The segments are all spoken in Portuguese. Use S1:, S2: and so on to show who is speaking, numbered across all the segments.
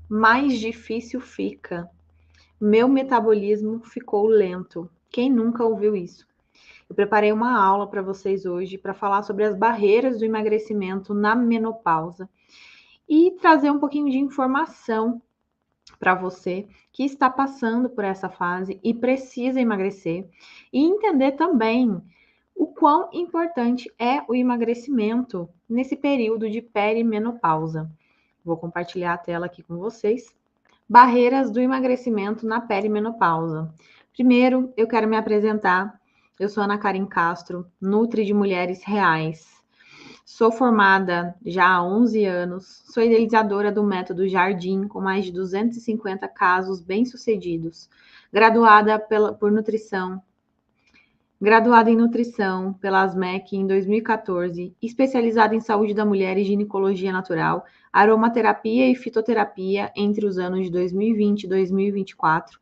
S1: mais difícil fica. Meu metabolismo ficou lento. Quem nunca ouviu isso? Eu preparei uma aula para vocês hoje para falar sobre as barreiras do emagrecimento na menopausa e trazer um pouquinho de informação para você que está passando por essa fase e precisa emagrecer e entender também o quão importante é o emagrecimento nesse período de perimenopausa. Vou compartilhar a tela aqui com vocês. Barreiras do emagrecimento na perimenopausa. Primeiro, eu quero me apresentar. Eu sou Ana Karen Castro, Nutri de Mulheres Reais. Sou formada já há 11 anos, sou idealizadora do método Jardim, com mais de 250 casos bem-sucedidos, graduada em nutrição pela ASMEC em 2014, especializada em saúde da mulher e ginecologia natural, aromaterapia e fitoterapia entre os anos de 2020 e 2024,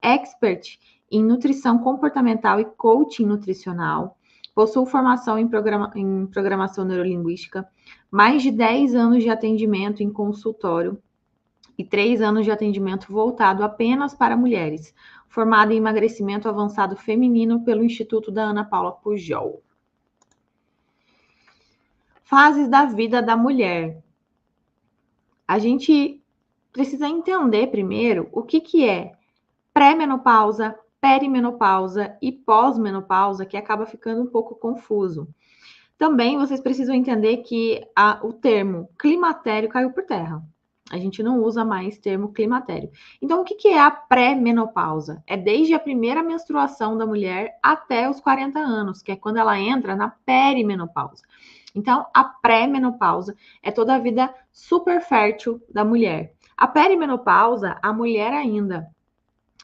S1: expert em nutrição comportamental e coaching nutricional, possuo formação em programação neurolinguística, mais de 10 anos de atendimento em consultório e 3 anos de atendimento voltado apenas para mulheres, formada em emagrecimento avançado feminino pelo Instituto da Ana Paula Pujol. Fases da vida da mulher. A gente precisa entender primeiro o que é pré-menopausa, perimenopausa e pós-menopausa, que acaba ficando um pouco confuso. Também vocês precisam entender que o termo climatério caiu por terra. A gente não usa mais termo climatério. Então, o que é a pré-menopausa? É desde a primeira menstruação da mulher até os 40 anos, que é quando ela entra na perimenopausa. Então, a pré-menopausa é toda a vida super fértil da mulher. A perimenopausa, a mulher ainda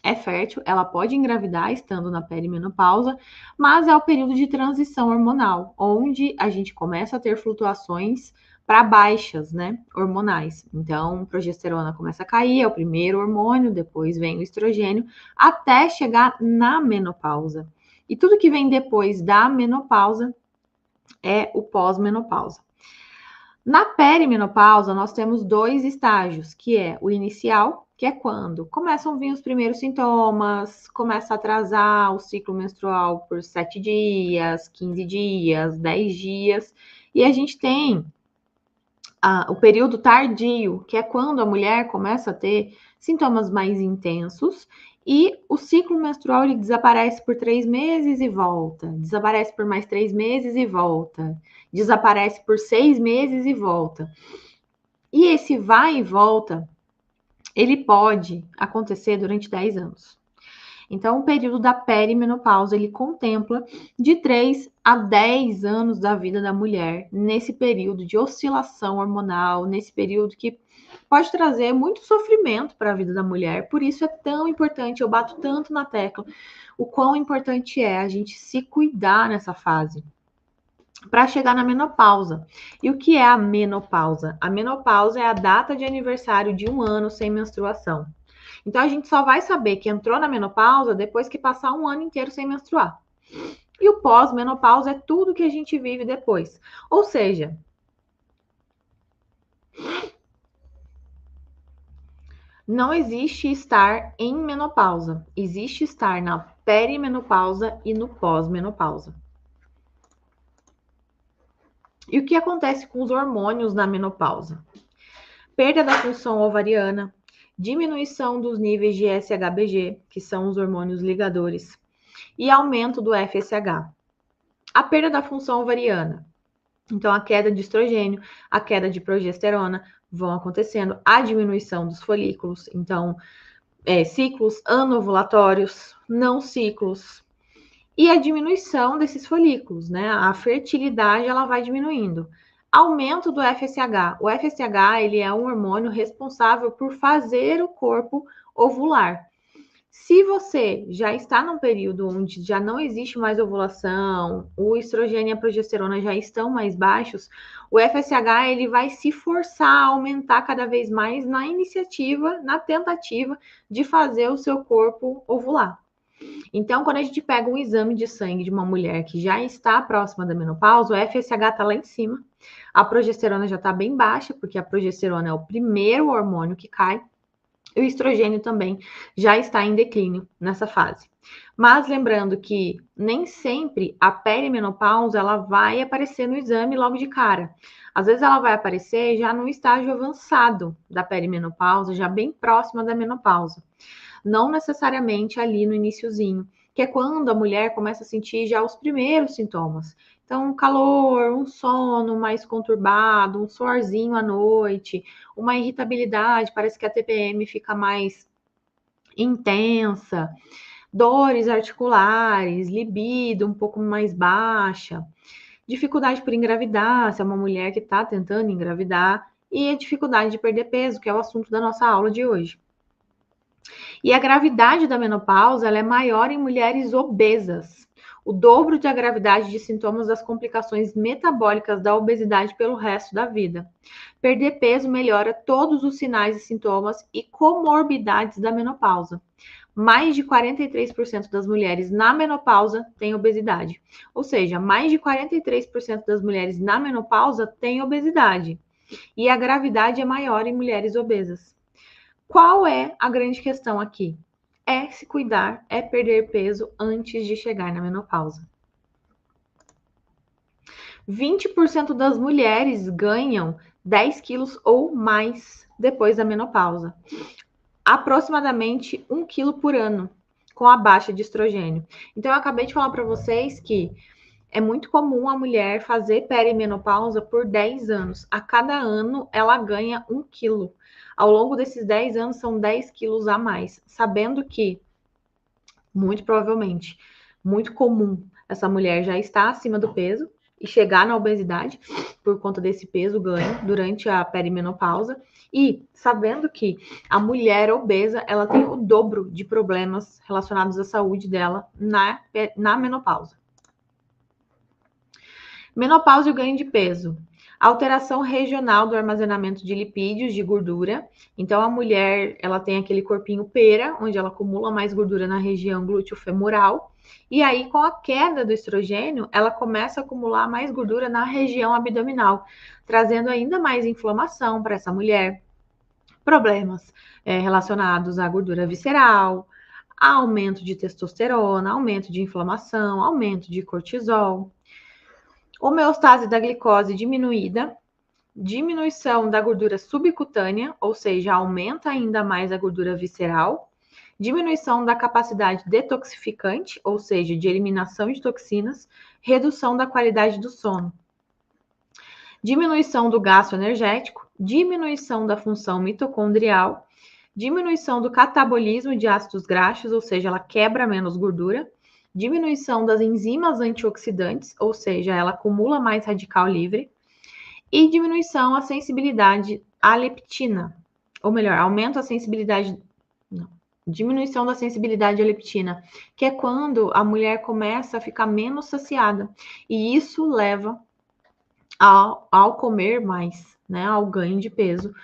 S1: é fértil, ela pode engravidar estando na perimenopausa, mas é o período de transição hormonal, onde a gente começa a ter flutuações para baixas, né, hormonais. Então, progesterona começa a cair, é o primeiro hormônio, depois vem o estrogênio, até chegar na menopausa. E tudo que vem depois da menopausa é o pós-menopausa. Na perimenopausa, nós temos 2 estágios, que é o inicial, que é quando começam a vir os primeiros sintomas, começa a atrasar o ciclo menstrual por 7 dias, 15 dias, 10 dias, e a gente tem o período tardio, que é quando a mulher começa a ter sintomas mais intensos e o ciclo menstrual ele desaparece por 3 meses e volta, desaparece por mais 3 meses e volta, desaparece por 6 meses e volta. E esse vai e volta, ele pode acontecer durante 10 anos. Então, o período da perimenopausa, ele contempla de 3 a 10 anos da vida da mulher, nesse período de oscilação hormonal, nesse período que pode trazer muito sofrimento para a vida da mulher. Por isso é tão importante, eu bato tanto na tecla, o quão importante é a gente se cuidar nessa fase para chegar na menopausa. E o que é a menopausa? A menopausa é a data de aniversário de 1 ano sem menstruação. Então, a gente só vai saber que entrou na menopausa depois que passar 1 ano inteiro sem menstruar. E o pós-menopausa é tudo que a gente vive depois. Ou seja, não existe estar em menopausa. Existe estar na perimenopausa e no pós-menopausa. E o que acontece com os hormônios na menopausa? Perda da função ovariana, diminuição dos níveis de SHBG, que são os hormônios ligadores, e aumento do FSH. A perda da função ovariana, então a queda de estrogênio, a queda de progesterona vão acontecendo, a diminuição dos folículos, então ciclos anovulatórios, não ciclos, e a diminuição desses folículos, né? A fertilidade ela vai diminuindo. Aumento do FSH. O FSH ele é um hormônio responsável por fazer o corpo ovular. Se você já está num período onde já não existe mais ovulação, o estrogênio e a progesterona já estão mais baixos, o FSH ele vai se forçar a aumentar cada vez mais na iniciativa, na tentativa de fazer o seu corpo ovular. Então, quando a gente pega um exame de sangue de uma mulher que já está próxima da menopausa, o FSH está lá em cima, a progesterona já está bem baixa, porque a progesterona é o primeiro hormônio que cai, o estrogênio também já está em declínio nessa fase. Mas lembrando que nem sempre a perimenopausa ela vai aparecer no exame logo de cara. Às vezes ela vai aparecer já no estágio avançado da perimenopausa, já bem próxima da menopausa. Não necessariamente ali no iniciozinho, que é quando a mulher começa a sentir já os primeiros sintomas. Então, um calor, um sono mais conturbado, um suorzinho à noite, uma irritabilidade, parece que a TPM fica mais intensa, dores articulares, libido um pouco mais baixa, dificuldade por engravidar, se é uma mulher que está tentando engravidar, e a dificuldade de perder peso, que é o assunto da nossa aula de hoje. E a gravidade da menopausa ela é maior em mulheres obesas, o dobro da gravidade de sintomas das complicações metabólicas da obesidade pelo resto da vida. Perder peso melhora todos os sinais e sintomas e comorbidades da menopausa. Mais de 43% das mulheres na menopausa têm obesidade. Ou seja, mais de 43% das mulheres na menopausa têm obesidade. E a gravidade é maior em mulheres obesas. Qual é a grande questão aqui? É se cuidar, é perder peso antes de chegar na menopausa. 20% das mulheres ganham 10 quilos ou mais depois da menopausa. Aproximadamente 1 quilo por ano com a baixa de estrogênio. Então, eu acabei de falar para vocês que é muito comum a mulher fazer perimenopausa por 10 anos. A cada ano, ela ganha 1 quilo. Ao longo desses 10 anos, são 10 quilos a mais. Sabendo que, muito provavelmente, muito comum, essa mulher já está acima do peso e chegar na obesidade por conta desse peso ganho durante a perimenopausa. E sabendo que a mulher obesa, ela tem o dobro de problemas relacionados à saúde dela na menopausa. Menopausa e o ganho de peso. Alteração regional do armazenamento de lipídios, de gordura. Então, a mulher, ela tem aquele corpinho pera, onde ela acumula mais gordura na região glúteo-femoral. E aí, com a queda do estrogênio, ela começa a acumular mais gordura na região abdominal, trazendo ainda mais inflamação para essa mulher. Problemas relacionados à gordura visceral, aumento de testosterona, aumento de inflamação, aumento de cortisol. Homeostase da glicose diminuída, diminuição da gordura subcutânea, ou seja, aumenta ainda mais a gordura visceral, diminuição da capacidade detoxificante, ou seja, de eliminação de toxinas, redução da qualidade do sono, diminuição do gasto energético, diminuição da função mitocondrial, diminuição do catabolismo de ácidos graxos, ou seja, ela quebra menos gordura, diminuição das enzimas antioxidantes, ou seja, ela acumula mais radical livre, e diminuição à sensibilidade à leptina, ou melhor, aumenta a sensibilidade, diminuição da sensibilidade à leptina, que é quando a mulher começa a ficar menos saciada, e isso leva ao comer mais, né, ao ganho de peso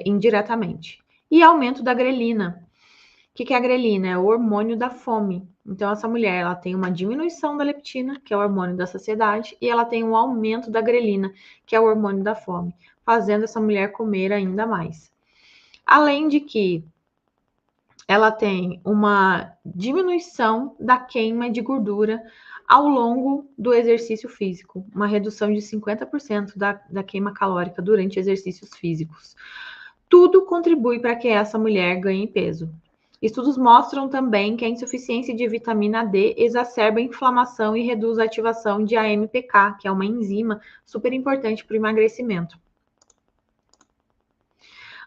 S1: indiretamente. E aumento da grelina. O que é a grelina? É o hormônio da fome. Então, essa mulher ela tem uma diminuição da leptina, que é o hormônio da saciedade, e ela tem um aumento da grelina, que é o hormônio da fome, fazendo essa mulher comer ainda mais. Além de que ela tem uma diminuição da queima de gordura ao longo do exercício físico, uma redução de 50% da queima calórica durante exercícios físicos. Tudo contribui para que essa mulher ganhe peso. Estudos mostram também que a insuficiência de vitamina D exacerba a inflamação e reduz a ativação de AMPK, que é uma enzima super importante para o emagrecimento.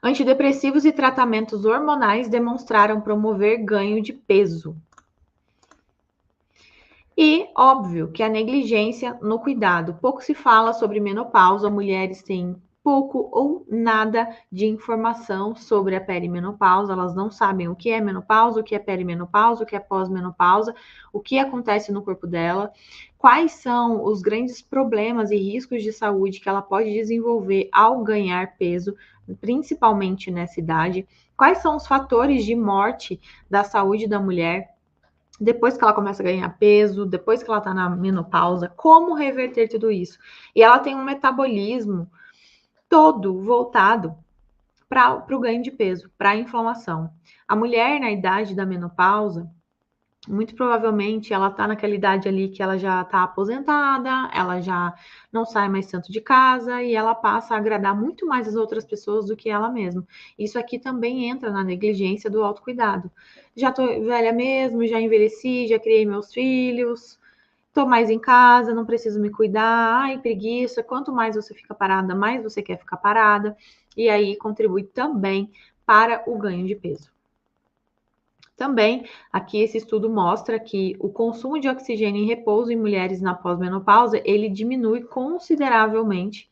S1: Antidepressivos e tratamentos hormonais demonstraram promover ganho de peso. E, óbvio, que a negligência no cuidado. Pouco se fala sobre menopausa, mulheres têm pouco ou nada de informação sobre a perimenopausa, elas não sabem o que é menopausa, o que é perimenopausa, o que é pós-menopausa, o que acontece no corpo dela, quais são os grandes problemas e riscos de saúde que ela pode desenvolver ao ganhar peso, principalmente nessa idade, quais são os fatores de morte da saúde da mulher depois que ela começa a ganhar peso, depois que ela tá na menopausa, como reverter tudo isso. E ela tem um metabolismo todo voltado para o ganho de peso, para a inflamação. A mulher na idade da menopausa, muito provavelmente ela está naquela idade ali que ela já está aposentada, ela já não sai mais tanto de casa e ela passa a agradar muito mais as outras pessoas do que ela mesma. Isso aqui também entra na negligência do autocuidado. Já tô velha mesmo, já envelheci, já criei meus filhos, tô mais em casa, não preciso me cuidar, ai, preguiça. Quanto mais você fica parada, mais você quer ficar parada, e aí contribui também para o ganho de peso. Também, aqui esse estudo mostra que o consumo de oxigênio em repouso em mulheres na pós-menopausa, ele diminui consideravelmente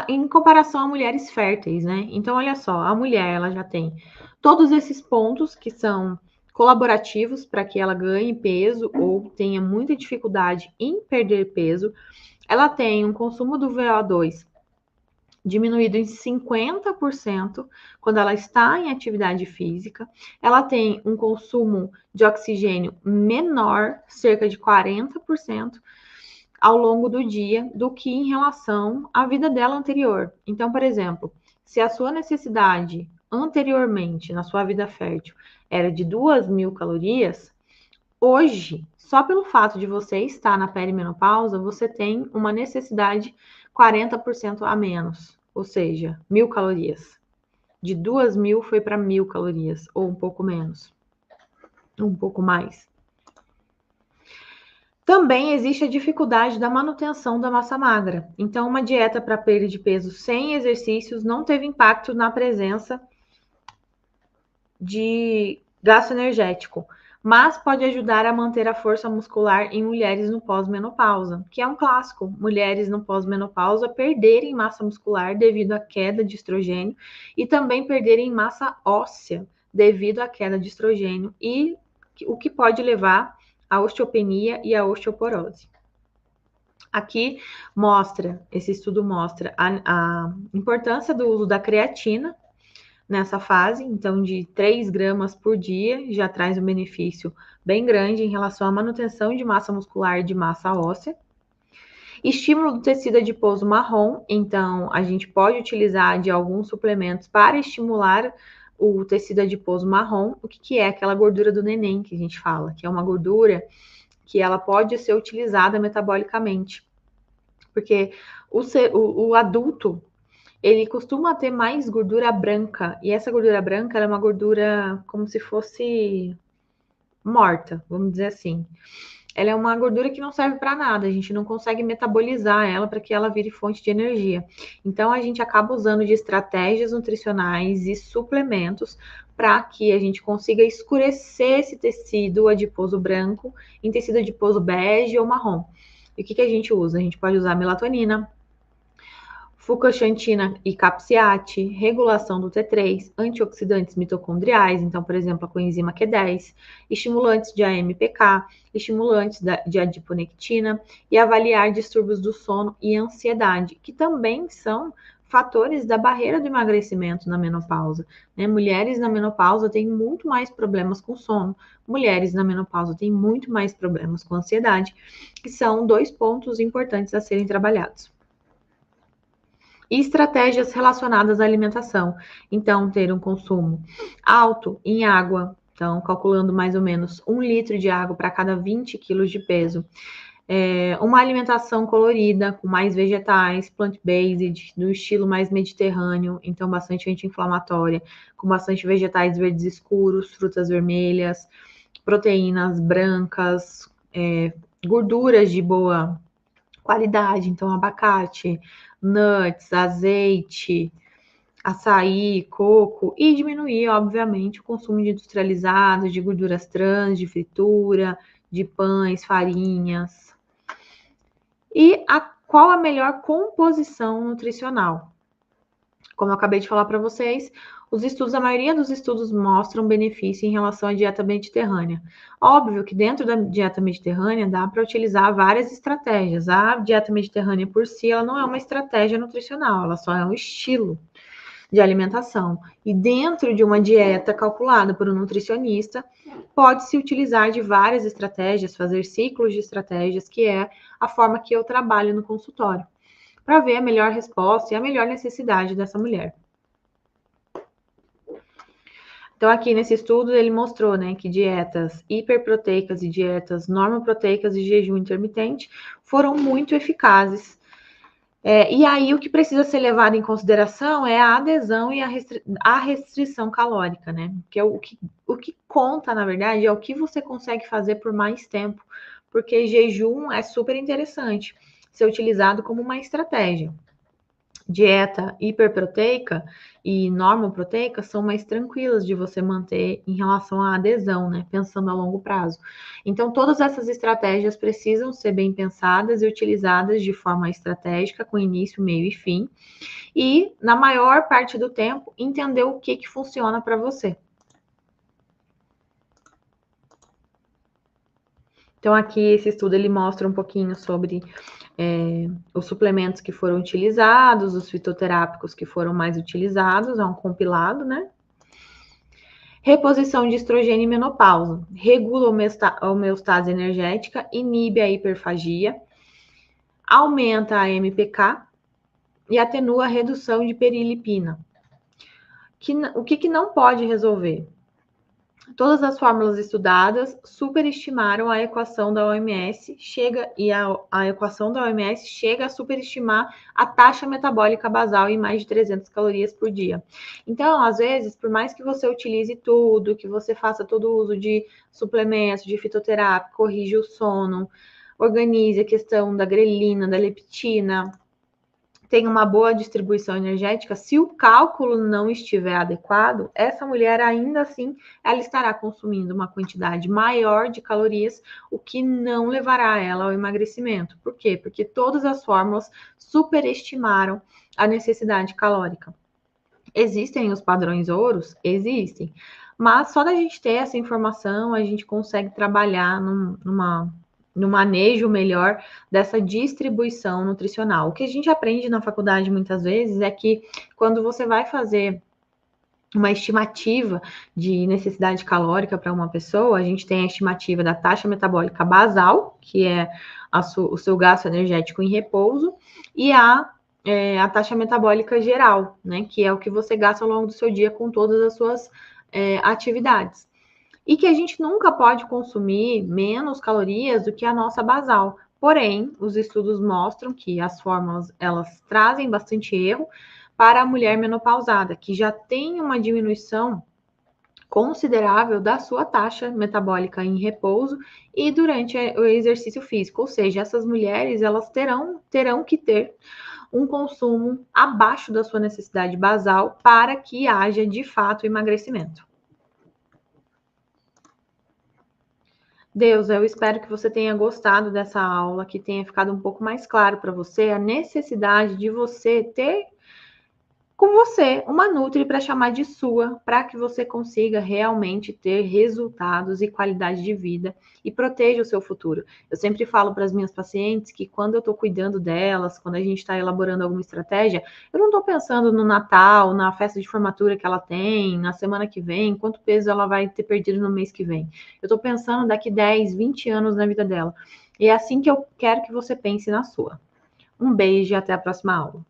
S1: em comparação a mulheres férteis, né? Então, olha só, a mulher, ela já tem todos esses pontos que são colaborativos para que ela ganhe peso ou tenha muita dificuldade em perder peso. Ela tem um consumo do VO2 diminuído em 50% quando ela está em atividade física. Ela tem um consumo de oxigênio menor, cerca de 40%, ao longo do dia, do que em relação à vida dela anterior. Então, por exemplo, se a sua necessidade anteriormente, na sua vida fértil, era de 2.000 calorias, hoje, só pelo fato de você estar na perimenopausa, você tem uma necessidade 40% a menos, ou seja, 1.000 calorias. De 2.000 foi para 1.000 calorias, ou um pouco menos, um pouco mais. Também existe a dificuldade da manutenção da massa magra. Então, uma dieta para perda de peso sem exercícios não teve impacto na presença de gasto energético, mas pode ajudar a manter a força muscular em mulheres no pós-menopausa, que é um clássico. Mulheres no pós-menopausa perderem massa muscular devido à queda de estrogênio e também perderem massa óssea devido à queda de estrogênio, e o que pode levar à osteopenia e à osteoporose. Aqui esse estudo mostra a importância do uso da creatina nessa fase, então de 3 gramas por dia já traz um benefício bem grande em relação à manutenção de massa muscular e de massa óssea. Estímulo do tecido adiposo marrom, então a gente pode utilizar de alguns suplementos para estimular o tecido adiposo marrom. O que é aquela gordura do neném que a gente fala, que é uma gordura que ela pode ser utilizada metabolicamente, porque o adulto, ele costuma ter mais gordura branca, e essa gordura branca ela é uma gordura como se fosse morta, vamos dizer assim. Ela é uma gordura que não serve para nada, a gente não consegue metabolizar ela para que ela vire fonte de energia. Então, a gente acaba usando de estratégias nutricionais e suplementos para que a gente consiga escurecer esse tecido adiposo branco em tecido adiposo bege ou marrom. E o que a gente usa? A gente pode usar melatonina, fucoxantina e capsiate, regulação do T3, antioxidantes mitocondriais, então, por exemplo, a coenzima Q10, estimulantes de AMPK, estimulantes de adiponectina, e avaliar distúrbios do sono e ansiedade, que também são fatores da barreira do emagrecimento na menopausa, né? Mulheres na menopausa têm muito mais problemas com sono, mulheres na menopausa têm muito mais problemas com ansiedade, que são 2 pontos importantes a serem trabalhados. E estratégias relacionadas à alimentação. Então, ter um consumo alto em água, então, calculando mais ou menos 1 litro de água para cada 20 quilos de peso. Uma alimentação colorida, com mais vegetais, plant-based, do estilo mais mediterrâneo, então bastante anti-inflamatória, com bastante vegetais verdes escuros, frutas vermelhas, proteínas brancas, gorduras de boa qualidade, então abacate, nuts, azeite, açaí, coco, e diminuir, obviamente, o consumo de industrializados, de gorduras trans, de fritura, de pães, farinhas. E qual a melhor composição nutricional? Como eu acabei de falar para vocês, a maioria dos estudos mostram benefício em relação à dieta mediterrânea. Óbvio que dentro da dieta mediterrânea dá para utilizar várias estratégias. A dieta mediterrânea por si, ela não é uma estratégia nutricional, ela só é um estilo de alimentação. E dentro de uma dieta calculada por um nutricionista, pode-se utilizar de várias estratégias, fazer ciclos de estratégias, que é a forma que eu trabalho no consultório. para ver a melhor resposta e a melhor necessidade dessa mulher. Então, aqui nesse estudo, ele mostrou, né, que dietas hiperproteicas e dietas normoproteicas e jejum intermitente foram muito eficazes. E aí, o que precisa ser levado em consideração é a adesão e a restrição calórica, né? Que é o que conta, na verdade, é o que você consegue fazer por mais tempo, porque jejum é super interessante ser utilizado como uma estratégia. Dieta hiperproteica e normoproteica são mais tranquilas de você manter em relação à adesão, né? Pensando a longo prazo. Então, todas essas estratégias precisam ser bem pensadas e utilizadas de forma estratégica, com início, meio e fim. E, na maior parte do tempo, entender o que funciona para você. Então, aqui esse estudo ele mostra um pouquinho sobre os suplementos que foram utilizados, os fitoterápicos que foram mais utilizados, é um compilado, né? Reposição de estrogênio e menopausa. Regula a homeostase energética, inibe a hiperfagia, aumenta a MPK e atenua a redução de perilipina. O que não pode resolver? Todas as fórmulas estudadas superestimaram a equação da OMS, a equação da OMS chega a superestimar a taxa metabólica basal em mais de 300 calorias por dia. Então, às vezes, por mais que você utilize tudo, que você faça todo o uso de suplementos, de fitoterápico, corrija o sono, organize a questão da grelina, da leptina, tem uma boa distribuição energética, se o cálculo não estiver adequado, essa mulher ainda assim, ela estará consumindo uma quantidade maior de calorias, o que não levará ela ao emagrecimento. Por quê? Porque todas as fórmulas superestimaram a necessidade calórica. Existem os padrões ouros? Existem. Mas só da gente ter essa informação, a gente consegue trabalhar no manejo melhor dessa distribuição nutricional. O que a gente aprende na faculdade muitas vezes é que quando você vai fazer uma estimativa de necessidade calórica para uma pessoa, a gente tem a estimativa da taxa metabólica basal, que é o seu gasto energético em repouso, e a taxa metabólica geral, né, que é o que você gasta ao longo do seu dia com todas as suas atividades. E que a gente nunca pode consumir menos calorias do que a nossa basal. Porém, os estudos mostram que as fórmulas, elas trazem bastante erro para a mulher menopausada, que já tem uma diminuição considerável da sua taxa metabólica em repouso e durante o exercício físico. Ou seja, essas mulheres, elas terão que ter um consumo abaixo da sua necessidade basal para que haja, de fato, emagrecimento. Deus, eu espero que você tenha gostado dessa aula, que tenha ficado um pouco mais claro para você a necessidade de você ter com você uma Nutri para chamar de sua, para que você consiga realmente ter resultados e qualidade de vida e proteja o seu futuro. Eu sempre falo para as minhas pacientes que quando eu estou cuidando delas, quando a gente está elaborando alguma estratégia, eu não estou pensando no Natal, na festa de formatura que ela tem, na semana que vem, quanto peso ela vai ter perdido no mês que vem. Eu estou pensando daqui 10, 20 anos na vida dela. E é assim que eu quero que você pense na sua. Um beijo e até a próxima aula.